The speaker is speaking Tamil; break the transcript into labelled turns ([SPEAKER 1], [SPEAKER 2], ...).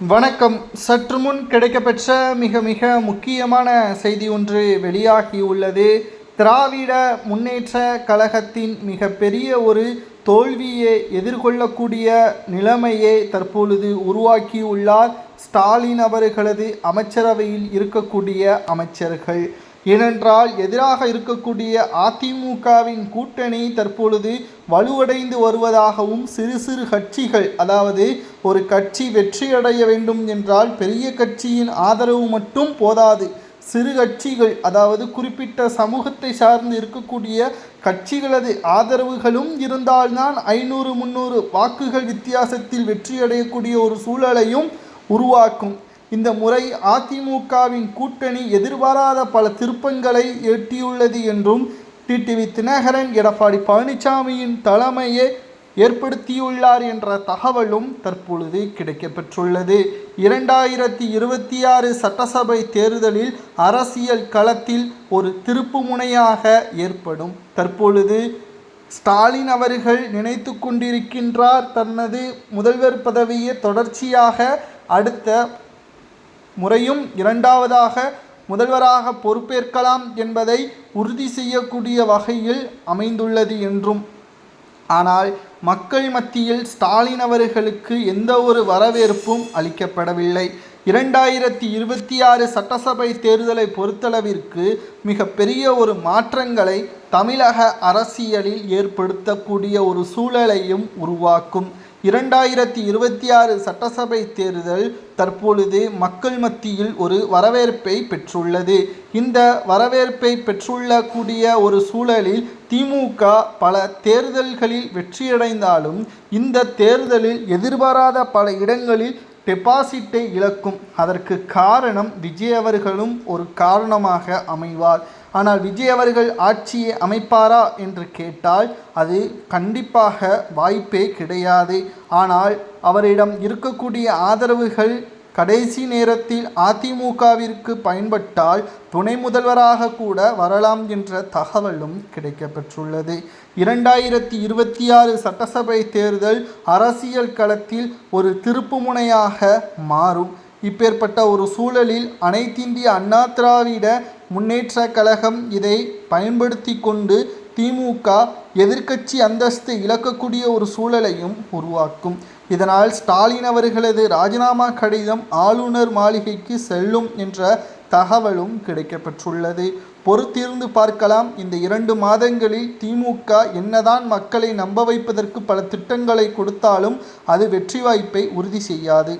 [SPEAKER 1] வணக்கம். சற்று முன் கிடைக்கப்பெற்ற மிக முக்கியமான செய்தி ஒன்று வெளியாகியுள்ளது. திராவிட முன்னேற்ற கழகத்தின் மிகப்பெரிய ஒரு தோல்வியை எதிர்கொள்ளக்கூடிய நிலைமையை தற்பொழுது உருவாக்கியுள்ளார் ஸ்டாலின் அவர்களது அமைச்சரவையில் இருக்கக்கூடிய அமைச்சர்கள். ஏனென்றால் எதிராக இருக்கக்கூடிய அதிமுகவின் கூட்டணி தற்பொழுது வலுவடைந்து வருவதாகவும் சிறு கட்சிகள், அதாவது ஒரு கட்சி வெற்றியடைய வேண்டும் என்றால் பெரிய கட்சியின் ஆதரவு மட்டும் போதாது, சிறு கட்சிகள், அதாவது குறிப்பிட்ட சமூகத்தை சார்ந்து இருக்கக்கூடிய கட்சிகளது ஆதரவுகளும் இருந்தால்தான் 500-300 வாக்குகள் வித்தியாசத்தில் வெற்றியடையக்கூடிய ஒரு சூழலையும் உருவாக்கும். இந்த முறை அதிமுகவின் கூட்டணி எதிர்பாராத பல திருப்பங்களை எட்டியுள்ளது என்றும் டிடிவி தினகரன் எடப்பாடி பழனிசாமியின் தலைமையை ஏற்படுத்தியுள்ளார் என்ற தகவலும் தற்பொழுது கிடைக்கப்பெற்றுள்ளது. 2026 சட்டசபை தேர்தலில் அரசியல் களத்தில் ஒரு திருப்பு முனையாக ஏற்படும். தற்பொழுது ஸ்டாலின் அவர்கள் நினைத்து கொண்டிருக்கின்றார், தனது முதல்வர் பதவியை தொடர்ச்சியாக அடுத்த முறையும் இரண்டாவதாக முதல்வராக பொறுப்பேற்கலாம் என்பதை உறுதி செய்யக்கூடிய வகையில் அமைந்துள்ளது என்றும். ஆனால் மக்கள் மத்தியில் ஸ்டாலின் அவர்களுக்கு எந்த ஒரு வரவேற்பும் அளிக்கப்படவில்லை. 2026 சட்டசபை தேர்தலை பொறுத்தளவிற்கு மிகப்பெரிய ஒரு மாற்றங்களை தமிழக அரசியலில் ஏற்படுத்தக்கூடிய ஒரு சூழலையும் உருவாக்கும். 2026 சட்டசபை தேர்தல் தற்பொழுது மக்கள் மத்தியில் ஒரு வரவேற்பை பெற்றுள்ளது. இந்த வரவேற்பை பெற்றுள்ளக்கூடிய ஒரு சூழலில் திமுக பல தேர்தல்களில் வெற்றியடைந்தாலும் இந்த தேர்தலில் எதிர்பாராத பல இடங்களில் டெபாசிட்டை இழக்கும். அதற்கு காரணம் விஜய் அவர்களும் ஒரு காரணமாக அமைவார். ஆனால் விஜய் அவர்கள் ஆட்சியை அமைப்பாரா என்று கேட்டால் அது கண்டிப்பாக வாய்ப்பே கிடையாது. ஆனால் அவரிடம் இருக்கக்கூடிய ஆதரவுகள் கடைசி நேரத்தில் அதிமுகவிற்கு பயன்பட்டால் துணை முதல்வராக கூட வரலாம் என்ற தகவலும் கிடைக்கப்பெற்றுள்ளது. 2026 சட்டசபை தேர்தல் அரசியல் களத்தில் ஒரு திருப்புமுனையாக மாறும். இப்பேற்பட்ட ஒரு சூழலில் அனைத்திந்திய அண்ணா திராவிட முன்னேற்ற கழகம் இதை பயன்படுத்தி கொண்டு திமுக எதிர்க்கட்சி அந்தஸ்து இழக்கக்கூடிய ஒரு சூழலையும் உருவாக்கும். இதனால் ஸ்டாலின் அவர்களது ராஜினாமா கடிதம் ஆளுநர் மாளிகைக்கு செல்லும் என்ற தகவலும் கிடைக்கப்பெற்றுள்ளது. பொறுத்திருந்து பார்க்கலாம். இந்த 2 மாதங்களில் திமுக என்னதான் மக்களை நம்ப வைப்பதற்கு பல திட்டங்களை கொடுத்தாலும் அது வெற்றி வாய்ப்பை உறுதி செய்யாது.